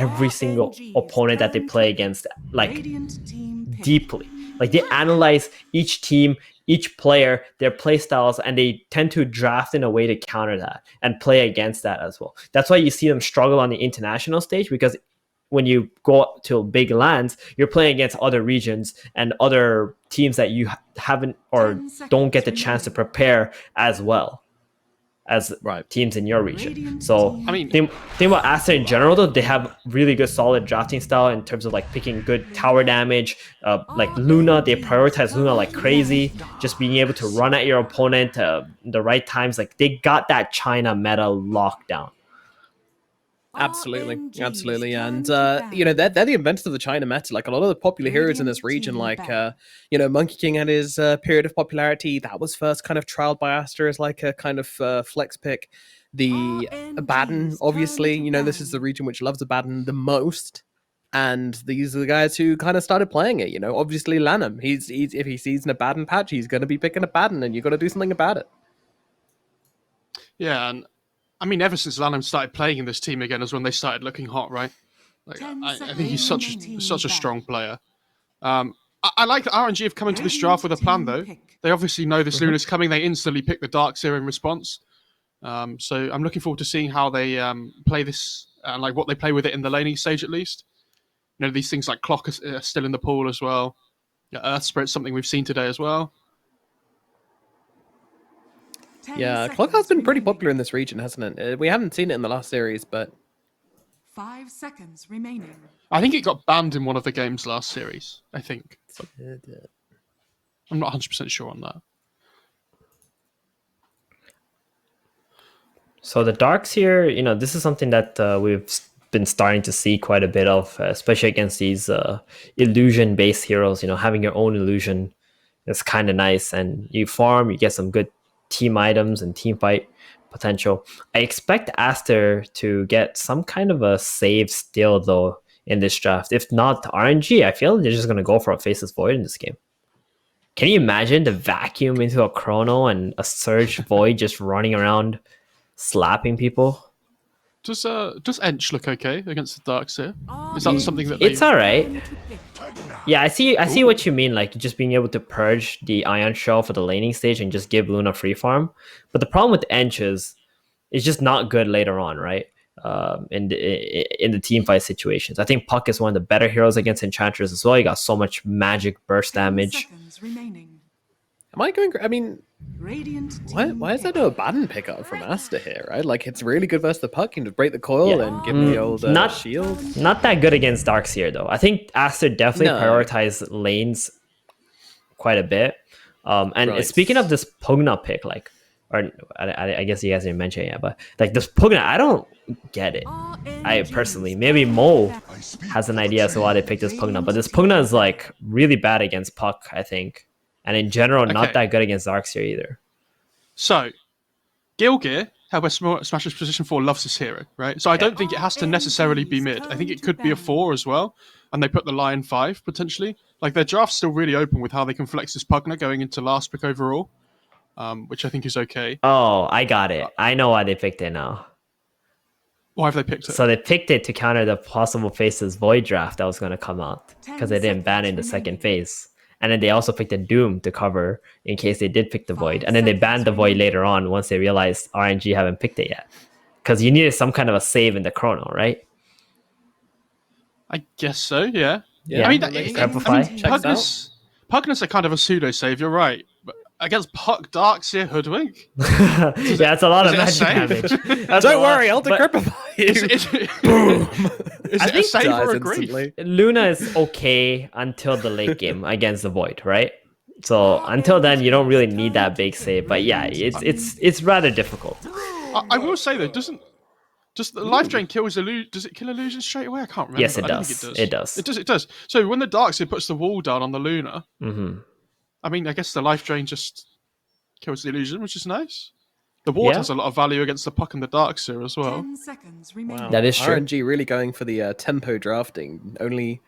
every single opponent that they play against, like, deeply. Like, they analyze each team, each player, their play styles, and they tend to draft in a way to counter that and play against that as well. That's why you see them struggle on the international stage, because when you go to big lands, you're playing against other regions and other teams that you haven't or don't get the chance to prepare as well as teams in your region. So I mean, think about Aster in general, though. They have really good solid drafting style in terms of like picking good tower damage. Like Luna, they prioritize Luna like crazy, just being able to run at your opponent the right times. Like, they got that China meta locked down. Absolutely. And they're the inventors of the China meta. Like, a lot of the popular heroes in this region, like Monkey King had his period of popularity. That was first kind of trialed by Aster as like a kind of flex pick. The Abaddon, obviously, this is the region which loves Abaddon the most. And these are the guys who kind of started playing it. Obviously Lanham, he's if he sees an Abaddon patch, he's going to be picking Abaddon, and you got to do something about it. Yeah, and I mean, ever since Lanham started playing in this team again is when they started looking hot, right? Like, I think he's such a strong player. I like that RNG have come into this draft with a plan, though. They obviously know this Luna's coming. They instantly pick the Darkseer in response. So I'm looking forward to seeing how they play this and like what they play with it in the laning stage, at least. These things like Clock are still in the pool as well. Yeah, Earth Spirit's something we've seen today as well. Yeah, Clock has been pretty popular in this region, hasn't it? We haven't seen it in the last series, but 5 seconds remaining. I think it got banned in one of the games last series. I think. I'm not 100% sure on that. So the Darkseer, this is something that we've been starting to see quite a bit of, especially against these illusion-based heroes. Having your own illusion is kind of nice, and you farm, you get some good team items and team fight potential. I expect Aster to get some kind of a save still, though, in this draft. If not RNG, I feel they're just going to go for a Faceless Void in this game. Can you imagine the vacuum into a Chrono and a Surge Void just running around slapping people? Does Ench look okay against the Darkseer? Is that something that it's all right? Yeah, I see what you mean, like just being able to purge the Ion Shell for the laning stage and just give Luna free farm. But the problem with Ench is it's just not good later on, right? In the team fight situations. I think Puck is one of the better heroes against Enchantress as well. He got so much magic burst damage. Am I going? I mean, why is there no Abaddon pickup from Aster here, right? Like, it's really good versus the Puck. You can just break the coil and give him the old shield. Not that good against Darkseer, though. I think Aster definitely prioritized lanes quite a bit. Speaking of this Pugna pick, I guess you guys didn't mention it yet, but like this Pugna, I don't get it. I personally, maybe Mo has an idea as to why they picked this Pugna, but this Pugna is like really bad against Puck, I think. And in general, not that good against Darkseer either. So, Gilgear, how Smash's position 4 loves this hero, right? So I don't think it has to necessarily be mid. I think it could be a 4 as well. And they put the Lion 5, potentially. Like, their draft's still really open with how they can flex this Pugna going into last pick overall, which I think is okay. Oh, I got it. I know why they picked it now. Why have they picked it? So they picked it to counter the possible Faceless Void draft that was going to come out, because they didn't ban it in the second phase. And then they also picked a Doom to cover in case they did pick the Void. And then they banned the Void later on once they realized RNG haven't picked it yet. Because you needed some kind of a save in the Chrono, right? I guess so, yeah. Yeah, I mean, Pugna's are kind of a pseudo-save, you're right. But against Puck, Darkseer, Hoodwink? It's a lot of magic damage. Don't worry, I'll decrypify you. Boom! Is it a save or a grief? Luna is okay until the late game against the Void, right? So until then, you don't really need that big save. But yeah, it's rather difficult. I will say though, does the life drain kills illusion? Does it kill illusion straight away? I can't remember. Yes, it does. It does. It does. So when the Darkseer puts the wall down on the Luna, mm-hmm. I mean, I guess the life drain just kills the illusion, which is nice. The ward has a lot of value against the Puck and the Darkseer as well. 10 seconds remaining. That is true. RNG really going for the tempo drafting. Only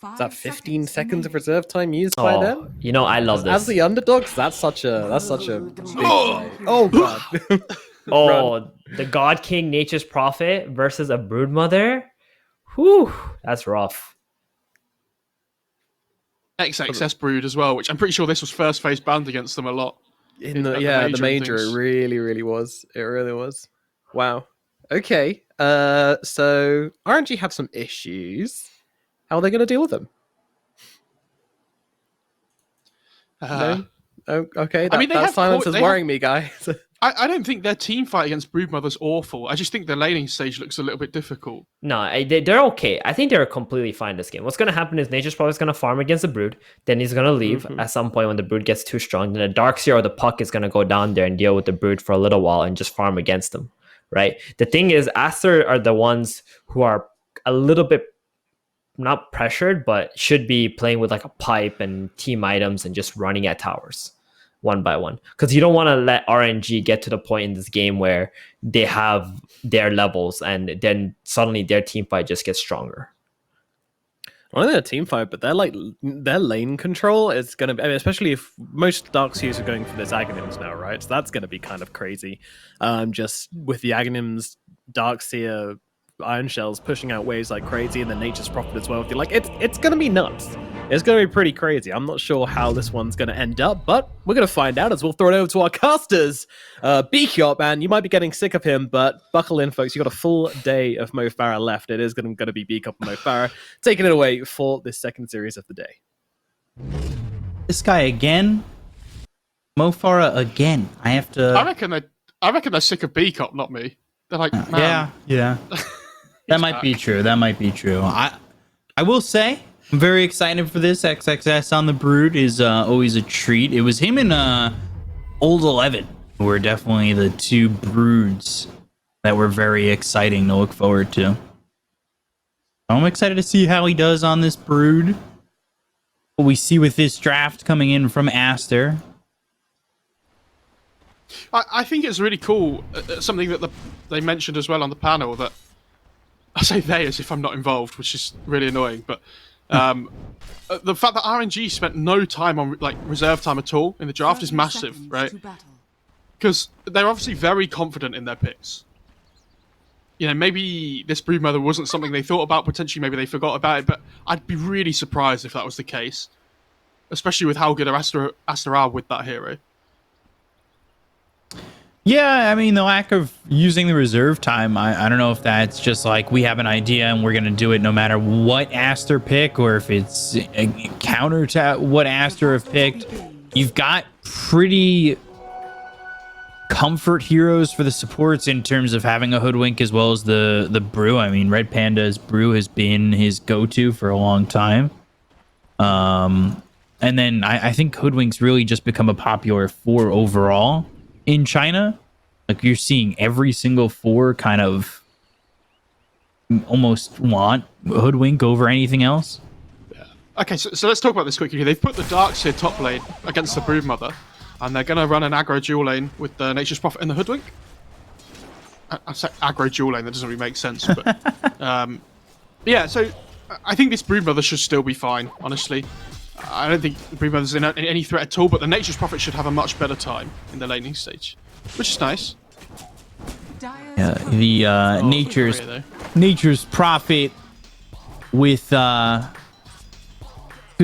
is that 15 seconds of reserve time used by them? I love this. As the underdogs, that's such a big play. Oh god. The God King Nature's Prophet versus a Broodmother. Whew, that's rough. XXS Brood as well, which I'm pretty sure this was first phase banned against them a lot. In the and major, it things. really was. It really was. Wow. Okay. So RNG have some issues. How are they going to deal with them? No? Oh, okay. I mean, that silence is worrying me, guys. I don't think their team fight against Broodmother's awful. I just think the laning stage looks a little bit difficult. No, they're okay. I think they're completely fine this game. What's going to happen is Nature's probably going to farm against the Brood. Then he's going to leave at some point when the Brood gets too strong. Then the Darkseer or the Puck is going to go down there and deal with the Brood for a little while and just farm against them, right? The thing is, Aster are the ones who are a little bit not pressured, but should be playing with like a pipe and team items and just running at towers one by one, because you don't want to let RNG get to the point in this game where they have their levels and then suddenly their team fight just gets stronger. Not only their team fight, but their lane control is going to be, I mean, especially if most Darkseers are going for this Aghanims now, right? So that's going to be kind of crazy. Just with the Aghanims, Darkseer, Iron Shells pushing out waves like crazy, and then Nature's Prophet as well. Like it's going to be nuts. It's going to be pretty crazy. I'm not sure how this one's going to end up, but we're going to find out as we'll throw it over to our casters. Beakyop, and you might be getting sick of him, but buckle in, folks. You got a full day of Mo Farah left. It is going to be Beakyop and Mo Farah taking it away for this second series of the day. This guy again, Mo Farah again. I have to. I reckon they're sick of B-Cop, not me. They're like, man. Yeah. That might be true. I will say, I'm very excited for this. XXS on the Brood is always a treat. It was him and Old 11 who were definitely the two Broods that were very exciting to look forward to. I'm excited to see how he does on this Brood. What we see with this draft coming in from Aster. I think it's really cool, something that they mentioned as well on the panel, that I say they as if I'm not involved, which is really annoying, but the fact that RNG spent no time on like reserve time at all in the draft is massive, right? Because they're obviously very confident in their picks. You know, maybe this Broodmother wasn't something they thought about, potentially maybe they forgot about it, but I'd be really surprised if that was the case, especially with how good Aster are with that hero. Yeah, I mean, the lack of using the reserve time, I don't know if that's just like we have an idea and we're going to do it no matter what Aster pick, or if it's a counter to what Aster have picked. You've got pretty comfort heroes for the supports in terms of having a Hoodwink as well as the Brew. I mean, Red Panda's Brew has been his go-to for a long time. And then I think Hoodwink's really just become a popular 4 overall in China. Like, you're seeing every single 4 kind of almost want Hoodwink over anything else. Yeah. Okay, so let's talk about this quickly. They've put the Darkseer top lane against the Broodmother, and they're going to run an aggro dual lane with the Nature's Prophet and the Hoodwink. I say aggro dual lane, that doesn't really make sense, but yeah, so I think this Broodmother should still be fine, honestly. I don't think Broodmother's in any threat at all, but the Nature's Prophet should have a much better time in the laning stage, which is nice. Yeah, the Nature's Prophet with good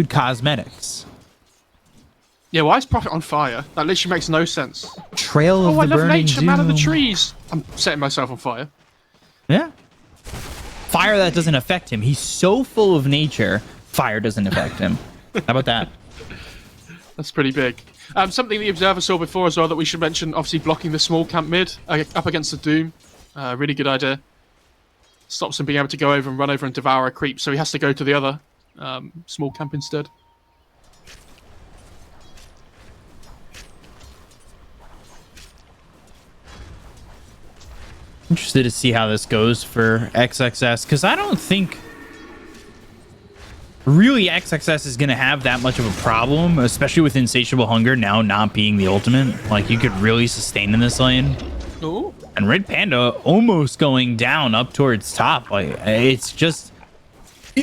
cosmetics. Yeah, why is Prophet on fire? That literally makes no sense. Trail of the I love Burning nature, Doom. man of the trees. I'm setting myself on fire. Yeah. Fire that doesn't affect him. He's so full of nature, fire doesn't affect him. How about that? That's pretty big. Something the Observer saw before as well that we should mention, obviously blocking the small camp mid up against the Doom. Really good idea. Stops him being able to go over and run over and devour a creep, so he has to go to the other small camp instead. Interested to see how this goes for XXS, because I don't think really XXS is going to have that much of a problem, especially with Insatiable Hunger now not being the ultimate. Like, you could really sustain in this lane. Ooh. And Red Panda almost going down up towards top. Like, it's just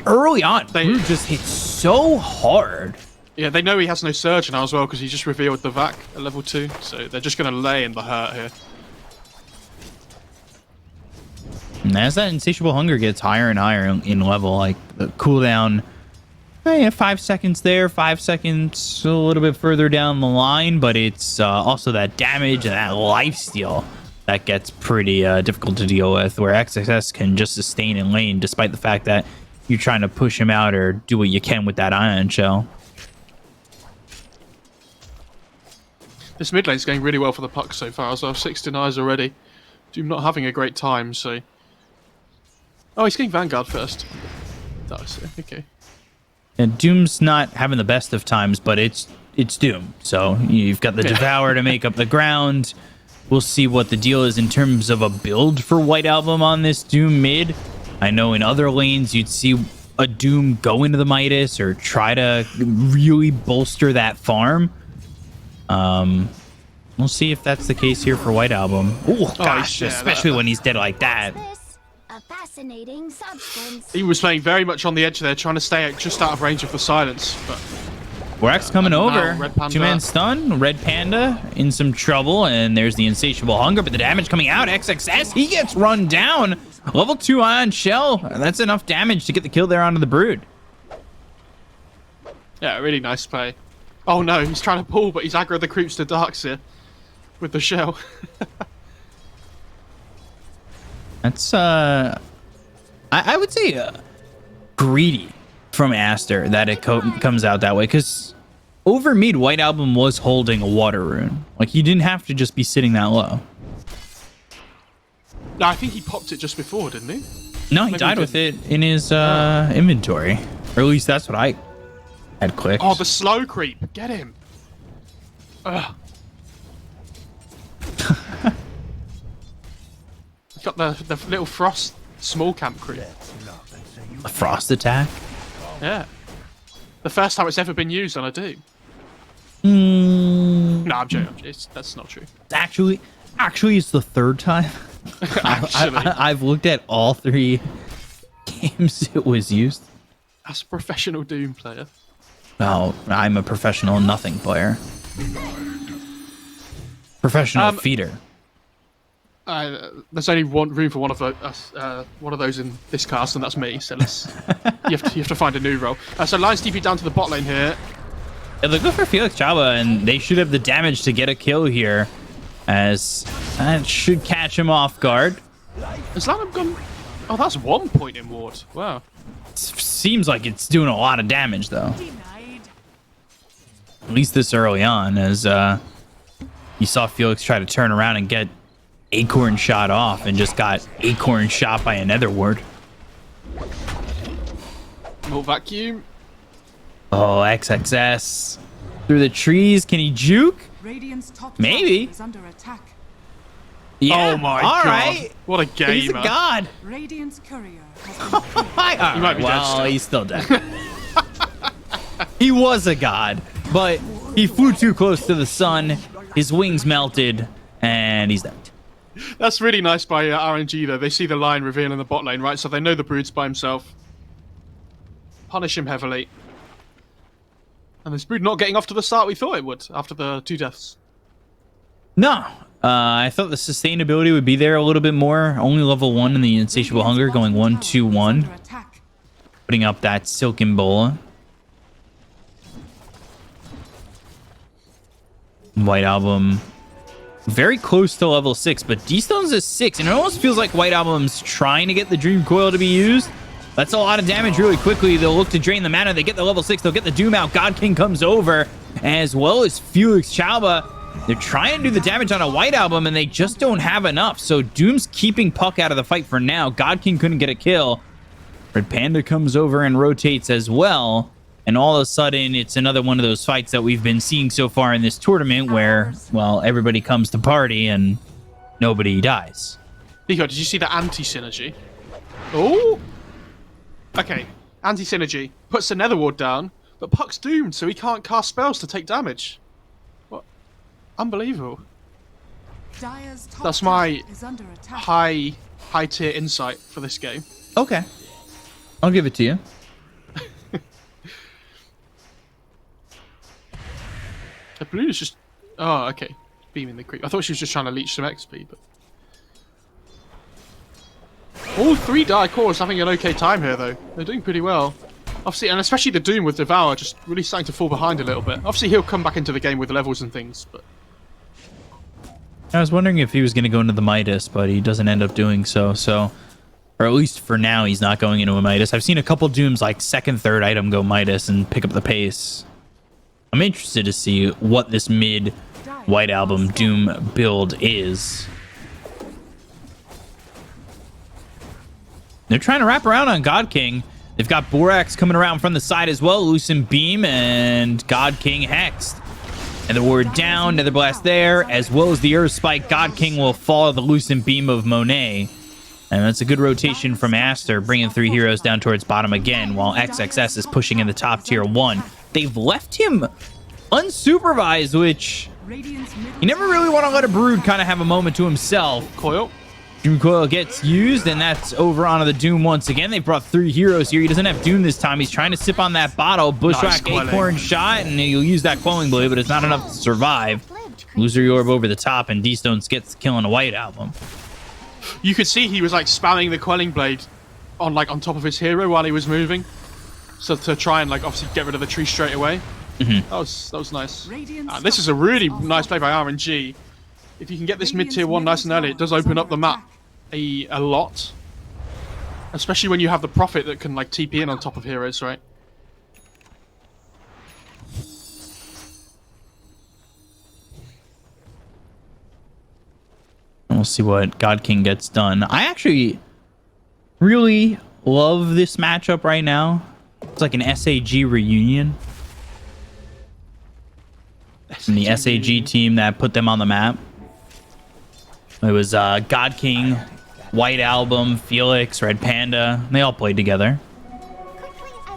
early on, Brew just hit so hard. Yeah, they know he has no Surge now as well because he just revealed the Vac at level 2, so they're just going to lay in the hurt here. And as that insatiable hunger gets higher and higher in level, like the cooldown, 5 seconds there, 5 seconds a little bit further down the line, but it's also that damage and that lifesteal that gets pretty difficult to deal with, where XXS can just sustain in lane despite the fact that you're trying to push him out or do what you can with that ion shell. This mid lane's going really well for the puck so far, as well. 6 denies already. Doom not having a great time, so... Oh, he's getting Vanguard first. Okay. And Doom's not having the best of times, but it's Doom. So you've got the Devour to make up the ground. We'll see what the deal is in terms of a build for White Album on this Doom mid. I know in other lanes you'd see a Doom go into the Midas or try to really bolster that farm. We'll see if that's the case here for White Album. Oh gosh, especially when he's dead like that. A fascinating substance. He was playing very much on the edge there, trying to stay just out of range of the silence. But Wax coming over. Red Panda. 2-man stun. Red Panda in some trouble, and there's the insatiable hunger, but the damage coming out. XXS, he gets run down. Level 2 ion shell. That's enough damage to get the kill there onto the Brood. Yeah, really nice play. Oh no, he's trying to pull, but he's aggro the creeps to Darkseer with the shell. That's I would say greedy from Aster that it comes out that way, because over mid White Album was holding a water rune. Like, he didn't have to just be sitting that low. No, I think he popped it just before, didn't he? No, he died with it in his inventory, or at least that's what I had clicked. Oh, the slow creep, get him. Ugh. Got the little frost small camp creep. A frost attack? Yeah. The first time it's ever been used on a Doom. No, I'm joking. That's not true. Actually, it's the third time. I've looked at all 3 games it was used. As a professional Doom player. Oh, I'm a professional nothing player. Professional feeder. There's only room for one of those in this cast, and that's me. So you have to find a new role. So Lions TP down to the bot lane here. Yeah, they go for Felix Chaba, and they should have the damage to get a kill here, as that should catch him off guard. Has Lanham gone? Oh, that's 1 point in ward. Wow. Seems like it's doing a lot of damage though. At least this early on, as you saw Felix try to turn around and get Acorn shot off, and just got Acorn shot by a Nether Ward. More vacuum. Oh, XXS through the trees. Can he juke? Radiant's top Maybe. tower is under attack. Yeah. Oh my all god. right. What a gamer. He's a god. Radiant's courier has been killed. He might be dead still. He's still dead. He was a god, but he flew too close to the sun. His wings melted, and he's dead. That's really nice by RNG though. They see the line reveal in the bot lane, right? So they know the Brood's by himself. Punish him heavily. And this Brood not getting off to the start we thought it would after the 2 deaths. No. I thought the sustainability would be there a little bit more. Only level 1 in the insatiable hunger, going 1-2-1. Putting up that silken bola. White Album very close to level 6, but D-Stone's is 6, and it almost feels like White Album's trying to get the Dream Coil to be used. That's a lot of damage really quickly. They'll look to drain the mana. They get the level 6. They'll get the Doom out. God King comes over, as well as Felix Chauba. They're trying to do the damage on a White Album, and they just don't have enough. So Doom's keeping Puck out of the fight for now. God King couldn't get a kill. Red Panda comes over and rotates as well. And all of a sudden, it's another one of those fights that we've been seeing so far in this tournament where, well, everybody comes to party and nobody dies. Nico, did you see the anti-synergy? Oh! Okay, anti-synergy. Puts the Nether Ward down, but Puck's doomed, so he can't cast spells to take damage. What? Unbelievable. Dire's top That's my tower is under attack. high tier insight for this game. Okay. I'll give it to you. The blue is just... Oh, okay. Beaming the creep. I thought she was just trying to leech some XP, but... All 3 Dire cores having an okay time here, though. They're doing pretty well. Obviously, and especially the Doom with Devour just really starting to fall behind a little bit. Obviously, he'll come back into the game with levels and things, but... I was wondering if he was going to go into the Midas, but he doesn't end up doing so. Or at least for now, he's not going into a Midas. I've seen a couple Dooms, like second, third item go Midas and pick up the pace. I'm interested to see what this mid White Album Doom build is. They're trying to wrap around on God King. They've got Borax coming around from the side as well. Loosen Beam and God King hexed. And the ward down, Nether Blast there, as well as the Earth Spike. God King will follow the Loosen Beam of Monet. And that's a good rotation from Aster, bringing 3 heroes down towards bottom again, while XXS is pushing in the top tier 1. They've left him unsupervised, which you never really want to let a Brood kind of have a moment to himself. Coil. Doom Coil gets used, and that's over onto the Doom once again. They've brought 3 heroes here. He doesn't have Doom this time. He's trying to sip on that bottle. Bushwhack Acorn shot, and he'll use that Quelling Blade, but it's not enough to survive. Loser Orb over the top, and D-Stones gets killing a White Album. You could see he was like spamming the Quelling Blade on top of his hero while he was moving. So to try and like obviously get rid of the tree straight away. That was nice. This is a really nice play by RNG. If you can get this mid-tier 1 nice and early, it does open up the map a lot. Especially when you have the Prophet that can like TP in on top of heroes, right? And we'll see what God King gets done. I actually really love this matchup right now. It's like an SAG reunion. From the SAG team that put them on the map. It was God King, White Album, Felix, Red Panda. They all played together.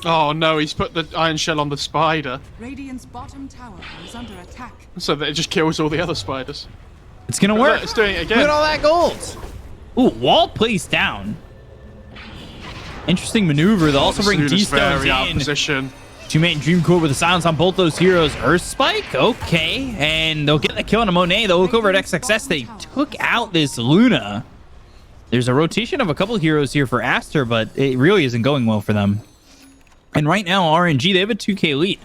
Oh no, he's put the Iron Shell on the spider. Radiant's bottom tower is under attack. So that it just kills all the other spiders. It's gonna work. Look, it's doing it again. Look at all that gold. Ooh, wall placed down. Interesting maneuver. They'll also bring D-Stones very out of in. position. 2-man Dream Core with a silence on both those heroes. Earth Spike, okay. And they'll get the kill on a Monet. They'll look over at XXS. They took out this Luna. There's a rotation of a couple heroes here for Aster, but it really isn't going well for them. And right now, RNG, they have a 2k lead.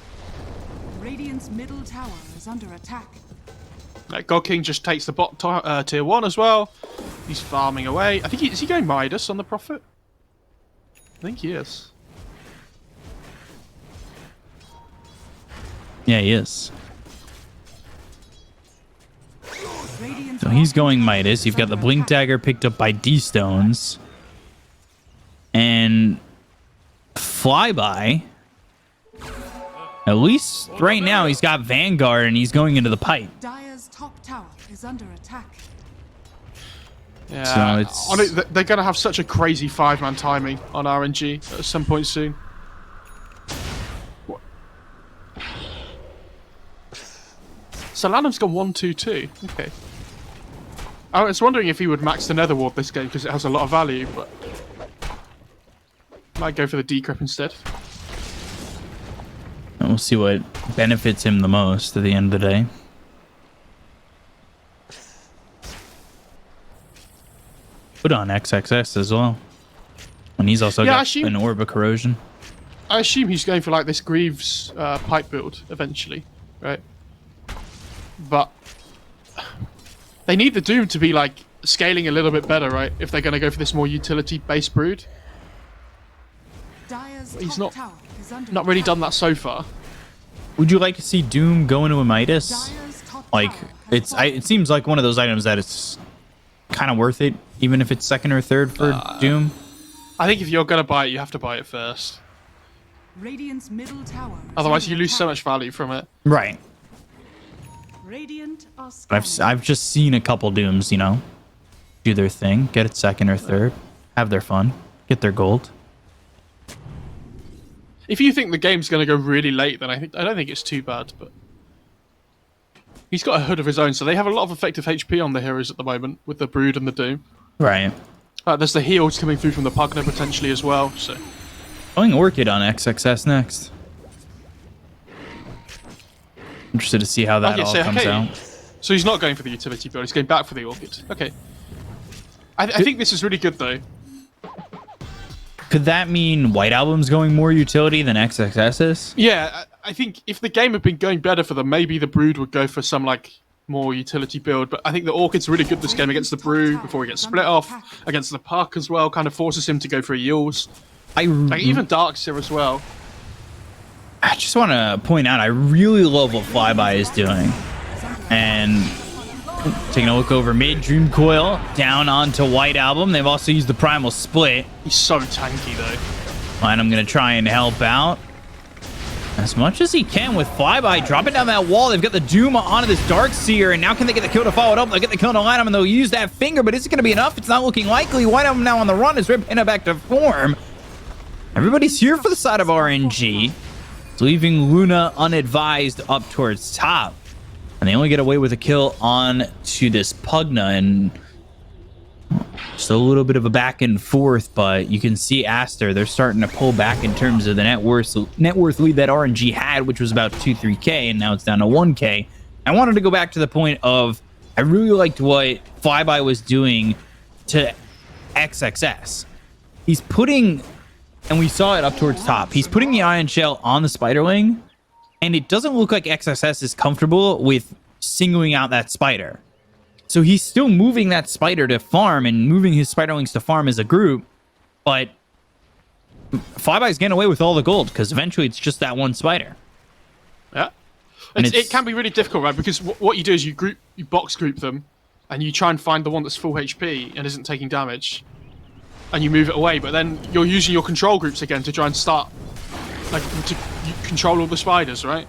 Radiant's middle tower is under attack. God King just takes the bot tier 1 as well. He's farming away. I think is he going Midas on the Prophet? I think he is. Yeah, he is. So he's going Midas. You've got the Blink Dagger picked up by D-Stones. And Flyby. At least right now he's got Vanguard and he's going into the pipe. Dire's top tower is under attack. Yeah, so they're going to have such a crazy 5-man timing on RNG at some point soon. So Lanham's gone 1-2-2. Okay. I was wondering if he would max the Nether Ward this game because it has a lot of value, but might go for the decrypt instead. And we'll see what benefits him the most at the end of the day. Put on XXS as well. And he's also got an Orb of Corrosion. I assume he's going for like this Greaves pipe build eventually, right? But they need the Doom to be like scaling a little bit better, right? If they're going to go for this more utility-based Brood. But he's not really done that so far. Would you like to see Doom go into a Midas? Like, it seems like one of those items that it's kind of worth it, even if it's second or third for Doom. I think if you're going to buy it, you have to buy it first. Radiant's middle tower. Otherwise, you lose so much value from it. Right. Radiant are I've just seen a couple Dooms, you know, do their thing, get it second or third, have their fun, get their gold. If you think the game's going to go really late, then I don't think it's too bad. But he's got a hood of his own, so they have a lot of effective HP on the heroes at the moment with the Brood and the Doom. Right. There's the heals coming through from the Pugna potentially as well. So going Orchid on XXS next. Interested to see how that all comes out. So he's not going for the utility build, he's going back for the Orchid. Okay. I think this is really good though. Could that mean White Album's going more utility than XXS's? Yeah, I think if the game had been going better for them, maybe the Brood would go for some like more utility build. But I think the Orchid's really good this game against the Brood before he gets split off, against the Puck as well, kind of forces him to go for Eels. Like even Darkseer as well. I just want to point out, I really love what Flyby is doing. And taking a look over mid, Dream Coil down onto White Album. They've also used the Primal Split. He's so tanky though. And I'm going to try and help out as much as he can with Flyby. Dropping down that wall. They've got the Doom onto this Darkseer. And now can they get the kill to follow it up? They'll get the kill to line him and they'll use that finger. But is it going to be enough? It's not looking likely. White Album now on the run as Rip Pinna back to form. Everybody's here for the side of RNG. Leaving Luna unadvised up towards top. And they only get away with a kill on to this Pugna. And just a little bit of a back and forth, but you can see Aster, they're starting to pull back in terms of the net worth lead that RNG had, which was about 2-3K, and now it's down to 1K. I wanted to go back to the point of, I really liked what Flyby was doing to XXS. He's putting, and we saw it up towards top, he's putting the Ion Shell on the Spiderling, and it doesn't look like XSS is comfortable with singling out that spider. So he's still moving that spider to farm and moving his Spiderlings to farm as a group, but Flyby's getting away with all the gold because eventually it's just that one spider. Yeah, it can be really difficult, right? Because what you do is you box group them, and you try and find the one that's full HP and isn't taking damage, and you move it away. But then you're using your control groups again to try and start, like, to control all the spiders, right?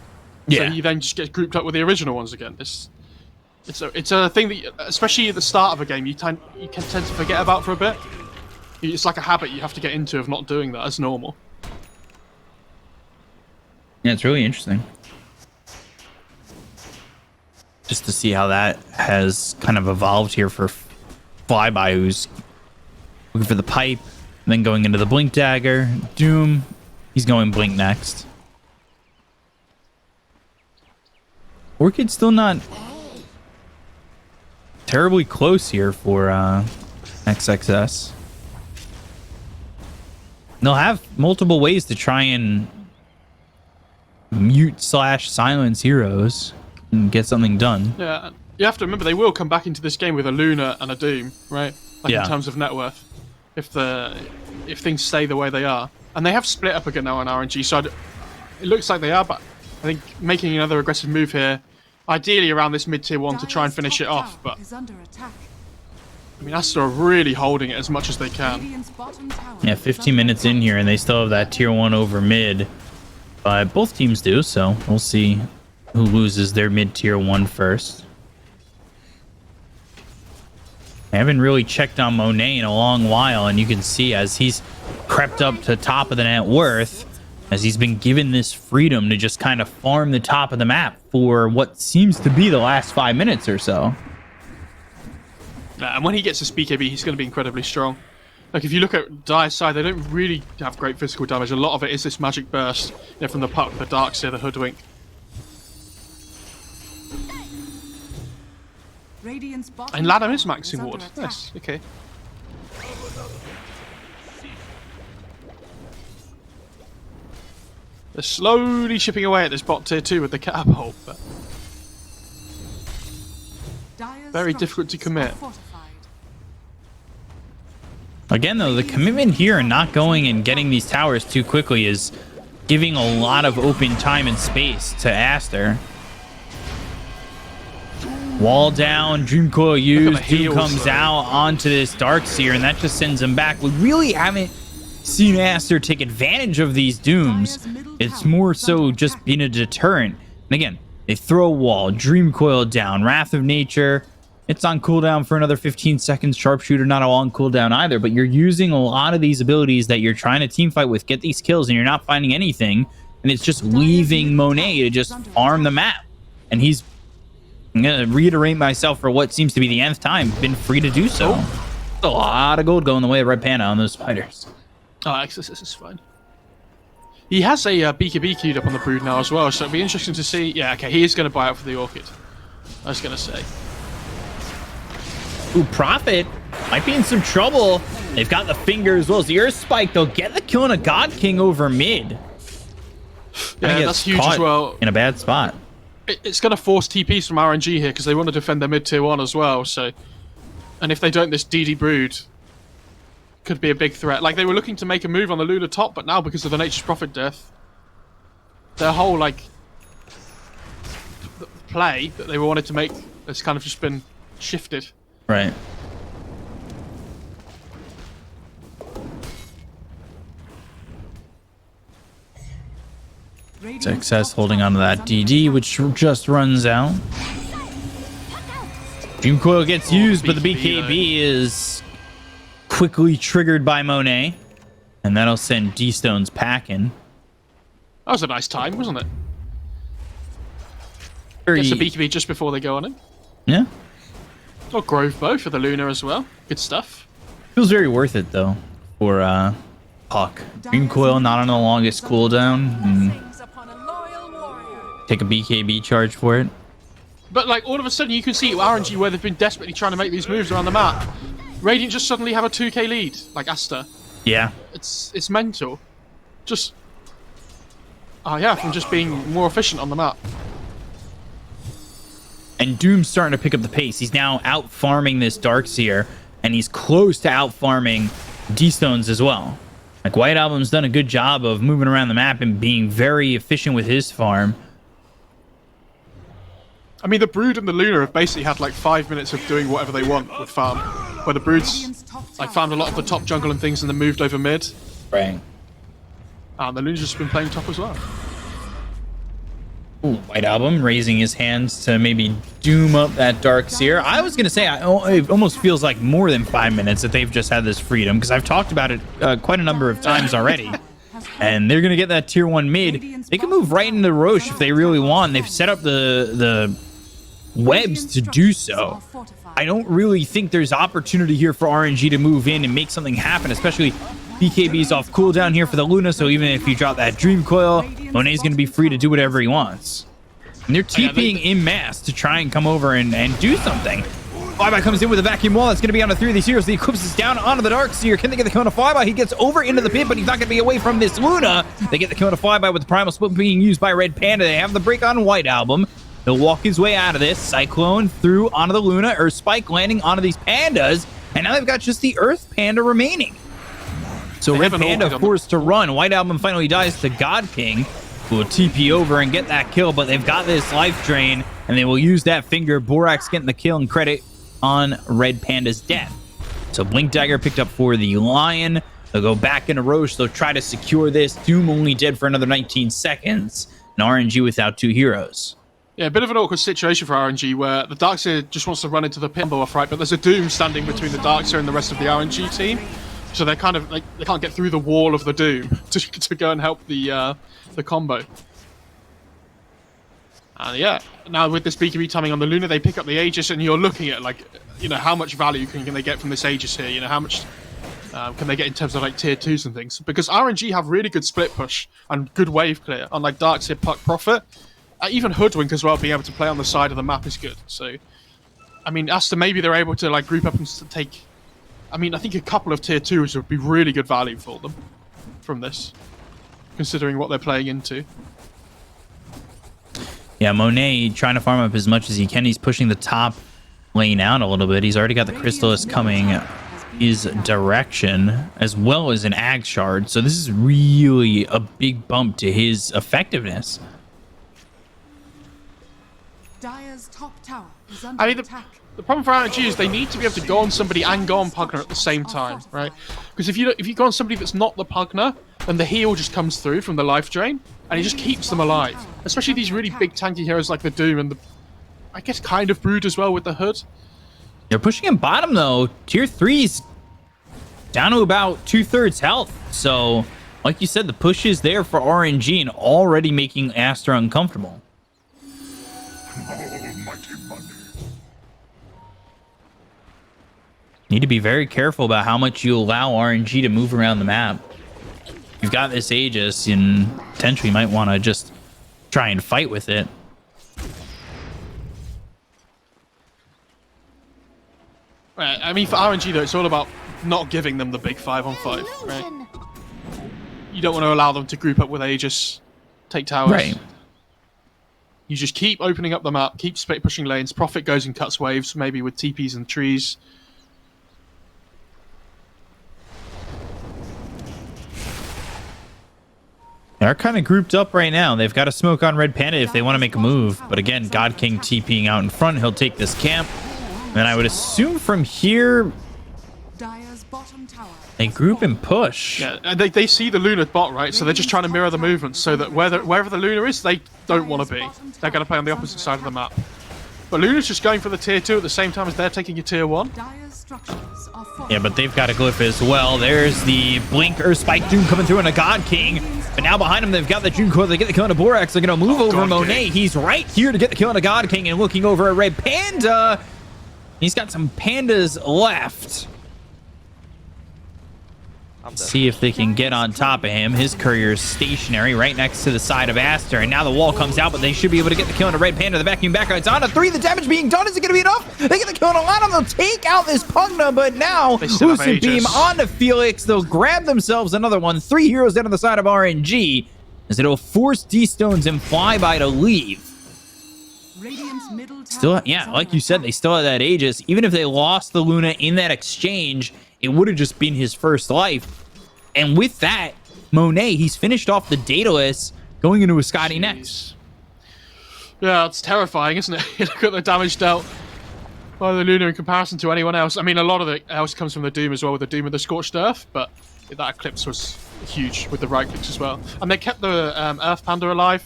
Yeah. So you then just get grouped up with the original ones again. It's a thing that, especially at the start of a game, you can tend to forget about for a bit. It's like a habit you have to get into of not doing that as normal. Yeah, it's really interesting. Just to see how that has kind of evolved here for Flyby, who's looking for the pipe, and then going into the Blink Dagger. Doom, he's going Blink next. Orchid's still not terribly close here for XXS. They'll have multiple ways to try and mute/silence heroes and get something done. Yeah, you have to remember they will come back into this game with a Luna and a Doom, right? Like in terms of net worth, if things stay the way they are, and they have split up again now on RNG. So it looks like they are, but I think making another aggressive move here, ideally around this mid-tier 1 to try and finish it off, but I mean, Aster are really holding it as much as they can. Yeah, 15 minutes in here, and they still have that tier 1 over mid. But both teams do, so we'll see who loses their mid-tier 1 first. I haven't really checked on Monet in a long while, and you can see as he's crept up to top of the net worth, as he's been given this freedom to just kind of farm the top of the map for what seems to be the last 5 minutes or so. And when he gets his BKB, he's going to be incredibly strong. Like, if you look at Dire's side, they don't really have great physical damage. A lot of it is this magic burst, from the Puck, the Darkseer, the Hoodwink. And Ladam is maxing ward. Nice, okay. They're slowly chipping away at this bot tier 2 with the catapult, but very difficult to commit. Again, though, the commitment here and not going and getting these towers too quickly is giving a lot of open time and space to Aster. Wall down, Dream Coil used, Doom comes out onto this Darkseer, and that just sends him back. We really haven't seen Aster take advantage of these Dooms. It's more so just being a deterrent. And again, they throw a wall, Dream Coil down, Wrath of Nature. It's on cooldown for another 15 seconds. Sharpshooter, not a long cooldown either, but you're using a lot of these abilities that you're trying to teamfight with, get these kills, and you're not finding anything, and it's just leaving Monet to just farm the map. And he's, I'm going to reiterate myself for what seems to be the nth time, been free to do so. A lot of gold going the way of Red Panda on those spiders. Oh, XSS is fine. He has a BKB queued up on the Brood now as well, so it'll be interesting to see. Yeah, okay, he is going to buy out for the Orchid. I was going to say. Ooh, Prophet might be in some trouble. They've got the finger as well as the Earth Spike. They'll get the kill on a God King over mid. Yeah, that's huge as well. In a bad spot. It's going to force TPs from RNG here because they want to defend their mid tier 1 as well. So, and if they don't, this DD Brood could be a big threat. Like, they were looking to make a move on the Luna top, but now because of the Nature's Prophet death, their whole, like, play that they wanted to make has kind of just been shifted. Right. Success holding onto that DD, which just runs out. Dream Coil gets used, but the BKB is quickly triggered by Monet. And that'll send D-Stones packing. That was a nice time, wasn't it? Very... Gets the BKB just before they go on it. Yeah. Got Grove Bow for the Luna as well. Good stuff. Feels very worth it, though, for Puck. Dream Coil not on the longest cooldown. And take a BKB charge for it. But, like, all of a sudden you can see RNG where they've been desperately trying to make these moves around the map. Radiant just suddenly have a 2k lead, like Aster. Yeah. It's mental. Just... yeah, from just being more efficient on the map. And Doom's starting to pick up the pace. He's now out farming this Darkseer, and he's close to out farming D-Stones as well. Like, White Album's done a good job of moving around the map and being very efficient with his farm. I mean, the Brood and the Luna have basically had like 5 minutes of doing whatever they want with farm. Where the Brood's like farmed a lot of the top jungle and things and then moved over mid. Right. And the Luna's just been playing top as well. Ooh, White Album raising his hands to maybe doom up that Darkseer. I was going to say, it almost feels like more than 5 minutes that they've just had this freedom, because I've talked about it quite a number of times already. And they're going to get that tier 1 mid. They can move right into Roche if they really want. They've set up the webs to do so. I don't really think there's opportunity here for RNG to move in and make something happen, especially BKB's off cooldown here for the Luna, so even if you drop that Dream Coil, Monet's going to be free to do whatever he wants. And they're TPing en masse to try and come over and do something. Flyby comes in with a vacuum wall. That's going to be on the 3 of these heroes. The Eclipse is down onto the Darkseer. Can they get the kill on a Flyby? He gets over into the pit, but he's not going to be away from this Luna. They get the kill on a Flyby with the Primal Split being used by Red Panda. They have the break on White Album. He'll walk his way out of this. Cyclone through onto the Luna, or Spike landing onto these Pandas. And now they've got just the Earth Panda remaining. So Red Panda forced to run. White Album finally dies to God King, who will TP over and get that kill, but they've got this life drain, and they will use that finger. Borax getting the kill and credit on Red Panda's death. So Blink Dagger picked up for the Lion. They'll go back into Roche. They'll try to secure this. Doom only dead for another 19 seconds. And RNG without 2 heroes. Yeah, a bit of an awkward situation for RNG where the Darkseer just wants to run into the pinball off right, but there's a Doom standing between the Darkseer and the rest of the RNG team. So they're kind of like, they can't get through the wall of the Doom to go and help the combo. And yeah, now with this BKB timing on the Luna, they pick up the Aegis, and you're looking at, like, you know, how much value can they get from this Aegis here? You know, how much can they get in terms of like tier 2s and things? Because RNG have really good split push and good wave clear, unlike Darkseer, Puck, Prophet. Even Hoodwink as well, being able to play on the side of the map is good. So, I mean, Aster, maybe they're able to like group up and take... I mean, I think a couple of tier 2s would be really good value for them from this, considering what they're playing into. Yeah, Monet trying to farm up as much as he can. He's pushing the top lane out a little bit. He's already got the Crystalist coming his direction, as well as an Ag Shard. So this is really a big bump to his effectiveness. Dire's top tower is under I mean, attack. the problem for RNG is they need to be able to go on somebody and go on Pugner at the same time, right? Because if you go on somebody that's not the Pugner, then the heal just comes through from the life drain, and it just keeps them alive. Especially these really big tanky heroes like the Doom and the, I guess, kind of Brood as well with the Hood. They're pushing him bottom, though. Tier 3's down to about 2/3 health. So, like you said, the push is there for RNG and already making Aster uncomfortable. Need to be very careful about how much you allow RNG to move around the map. You've got this Aegis, and potentially might want to just try and fight with it. Right, I mean, for RNG though, it's all about not giving them the big 5-on-5, right? Illusion. You don't want to allow them to group up with Aegis, take towers. Right. You just keep opening up the map, keep split pushing lanes. Prophet goes and cuts waves, maybe with TPs and trees. They're kind of grouped up right now. They've got a smoke on Red Panda if they want to make a move. But again, God King TPing out in front. He'll take this camp. And I would assume from here, Dire's bottom tower. they group and push. Yeah, and they see the Luna bot, right? So they're just trying to mirror the movements so that wherever the Luna is, they don't want to be. They're going to play on the opposite side of the map. But Luna's just going for the tier 2 at the same time as they're taking a tier 1. Dire's structures are fortified. Yeah, but they've got a glyph as well. There's the Blink Earth Spike Doom coming through on a God King. But now behind him, they've got the June Core. They get the kill on a Borax. They're going to move over God Monet. King. He's right here to get the kill on a God King and looking over at Red Panda. He's got some pandas left. See if they can get on top of him. His courier's stationary right next to the side of Aster. And now the wall comes out, but they should be able to get the kill on a Red Panda. The vacuum back it's on a 3. The damage being done. Is it going to be enough? They get the kill on a lot of them. They'll take out this Pugna, but now They still have Lucent Beam Aegis. onto Felix. They'll grab themselves another one. 3 heroes down on the side of RNG as it'll force D-Stones and Flyby to leave. Radiant's middle tower Still, is yeah, under like you said, attack. they still have that Aegis. Even if they lost the Luna in that exchange, it would have just been his first life. And with that, Monet, he's finished off the Daedalus, going into a Scotty next. Yeah, it's terrifying, isn't it? You look at the damage dealt by the Luna in comparison to anyone else. I mean, a lot of it else comes from the Doom as well, with the Doom and the Scorched Earth, but that Eclipse was huge with the right clicks as well. And they kept the Earth Panda alive,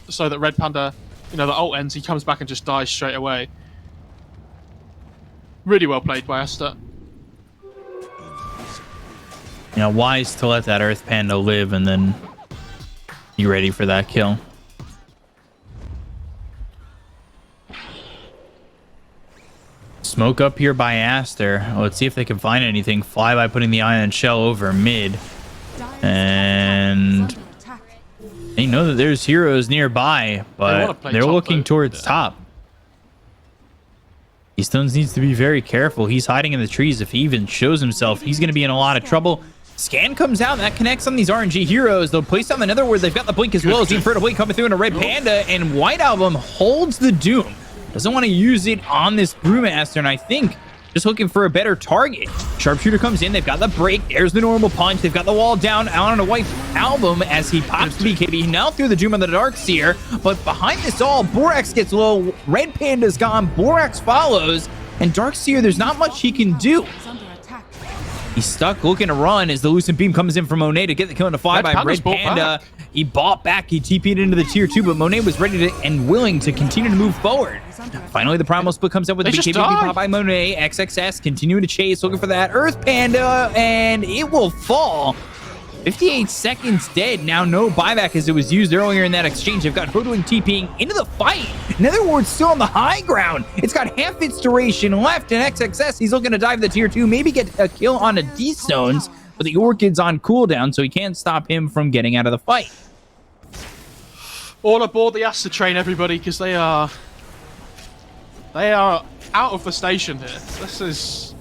so that Red Panda, you know, the ult ends, he comes back and just dies straight away. Really well played by Aster. You know, wise to let that Earth Panda live and then be ready for that kill. Smoke up here by Aster. Let's see if they can find anything. Flyby putting the Ion Shell over mid. Dire's And top tower is under attack. they know that there's heroes nearby, wanna but play they're top, looking though. towards top. Stones needs to be very careful. He's hiding in the trees. If he even shows himself, he's going to be in a lot of trouble. Scan comes out, and that connects on these RNG heroes. They'll place on the Netherward. They've got the Blink as well. Inferno Blink coming through in a Red Panda, and White Album holds the Doom. Doesn't want to use it on this Brewmaster, and I think just looking for a better target. Sharpshooter comes in. They've got the break. There's the normal punch. They've got the wall down out on a White Album as he pops the BKB. Now through the Doom on the Darkseer, but behind this all, Borax gets low. Red Panda's gone. Borax follows, and Darkseer, there's not much he can do. Is under attack. He's stuck looking to run as the Lucent Beam comes in from Monet to get the kill on the fly Red by Panda's Red bought Panda. back. He bought back. He TP'd into the tier 2, but Monet was ready to and willing to continue to move forward. Finally, the Primal Split comes up with They the just BKB died. pop by Monet. XXS continuing to chase, looking for that Earth Panda, and it will fall. 58 seconds dead. Now no buyback as it was used earlier in that exchange. They've got Hoodwink TPing into the fight. Netherward's still on the high ground. It's got half its duration left, and XXS, he's looking to dive the tier 2, maybe get a kill on a D-Stones, but the Orchid's on cooldown, so he can't stop him from getting out of the fight. All aboard the Aster train, everybody, because they are out of the station here. It's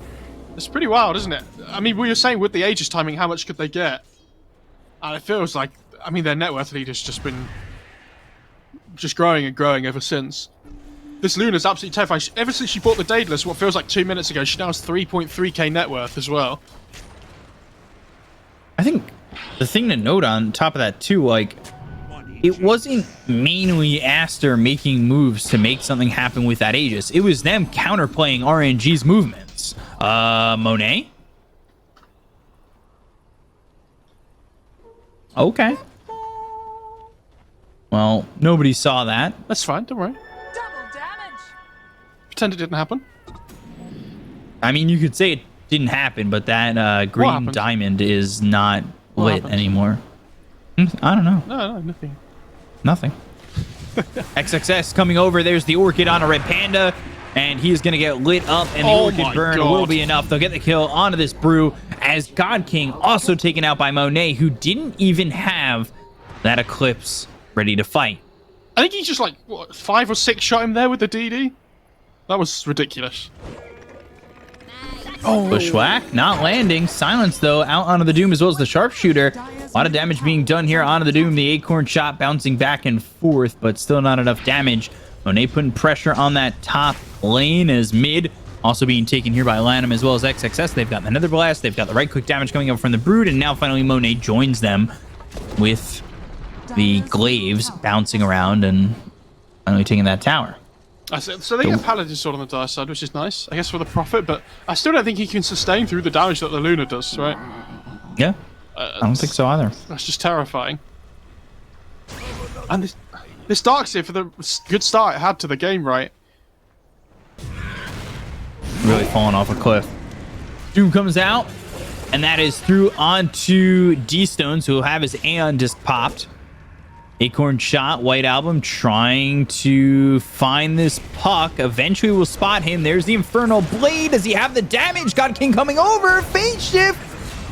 pretty wild, isn't it? I mean, we were saying with the Aegis timing, how much could they get? And it feels like, I mean, their net worth lead has just been growing and growing ever since. This Luna's absolutely terrifying. Ever since she bought the Daedalus, what feels like 2 minutes ago, she now has 3.3k net worth as well. I think the thing to note on top of that too, like, it wasn't mainly Aster making moves to make something happen with that Aegis. It was them counterplaying RNG's movements. Monet? Okay. Well, nobody saw that. That's fine, don't worry. Double damage. Pretend it didn't happen. I mean, you could say it didn't happen, but that green happened? diamond is not What lit happened? anymore. I don't know. No, nothing. Nothing. XXS coming over. There's the Orchid on a Red Panda, and he's going to get lit up, and the Oh Orchid my burn God. will be enough. They'll get the kill onto this Brew, as God King also taken out by Monet, who didn't even have that Eclipse ready to fight. I think he just like, what, 5 or 6 shot him there with the DD? That was ridiculous. Bushwhack not landing. Silence though out onto the Doom as well as the sharpshooter. A lot of damage being done here onto the Doom. The acorn shot bouncing back and forth, but still not enough damage. Monet putting pressure on that top lane as mid also being taken here by Lanham as well as XXS. They've got the Nether Blast. They've got the right click damage coming up from the Brood, and now finally Monet joins them with the glaives bouncing around and finally taking that tower. So they get Paladin Sword on the dire side, which is nice, I guess, for the profit, but I still don't think he can sustain through the damage that the Luna does, right? Yeah, I don't think so either. That's just terrifying. And this Darkseer, for the good start it had to the game, right? Really falling off a cliff. Doom comes out, and that is through onto D-Stones, who will have his Aeon Disc popped. Acorn shot, White Album trying to find this puck. Eventually will spot him. There's the Infernal Blade. Does he have the damage? God King coming over. Fate Shift.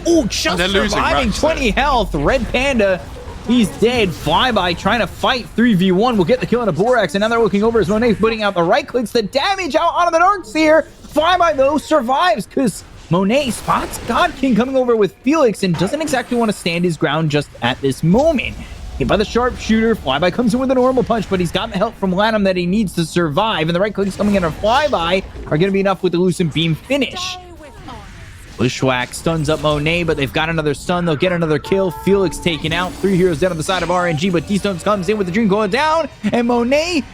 Oh, just surviving 20 health. Red Panda, he's dead. Flyby trying to fight 3v1. Will get the kill on a Borax, and now they're looking over as Monet putting out the right clicks. The damage out onto the Darkseer. Flyby, though, survives because Monet spots God King coming over with Felix and doesn't exactly want to stand his ground just at this moment. Hit by the sharpshooter. Flyby comes in with a normal punch, but he's got the help from Lanham that he needs to survive. And the right clicks coming in on Flyby are going to be enough with the Lucent Beam finish. Bushwhack stuns up Monet, but they've got another stun. They'll get another kill. Felix taken out. 3 heroes down on the side of RNG, but D-Stones comes in with the Dream going down. And Monet,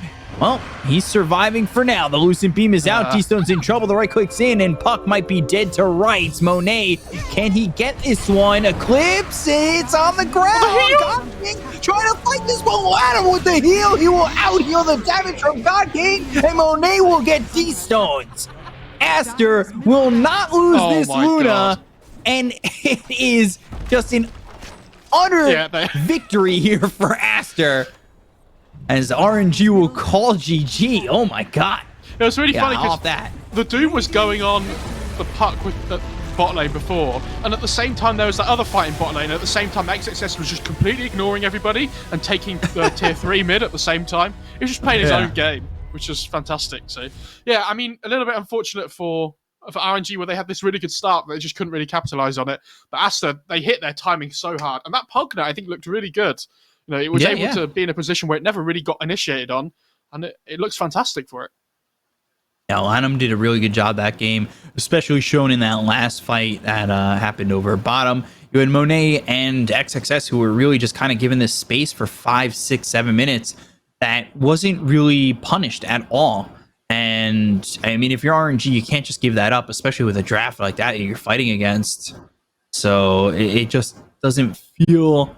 well, he's surviving for now. The Lucent Beam is out. D-Stone's in trouble. The right clicks in, and Puck might be dead to rights. Monet, can he get this one? Eclipse, it's on the ground. God King trying to fight this one. Lanham with the heal. He will out-heal the damage from God King, and Monet will get D-Stones. Aster will not lose this Luna, God. and it is just an utter victory here for Aster. As RNG will call GG. Oh my god. It was really funny off because that. the Doom was going on the puck with the bot lane before, and at the same time there was that other fight in bot lane, and at the same time XXS was just completely ignoring everybody and taking the tier 3 mid at the same time. He was just playing his own game, which was fantastic. So yeah, I mean, a little bit unfortunate for RNG where they had this really good start, but they just couldn't really capitalize on it. But Aster, they hit their timing so hard, and that Pugna I think looked really good. You know, it was able to be in a position where it never really got initiated on, and it looks fantastic for it. Yeah, Lanham did a really good job that game, especially shown in that last fight that happened over bottom. You had Monet and XXS who were really just kind of given this space for 5, 6, 7 minutes that wasn't really punished at all. And I mean, if you're RNG, you can't just give that up, especially with a draft like that you're fighting against. So it just doesn't feel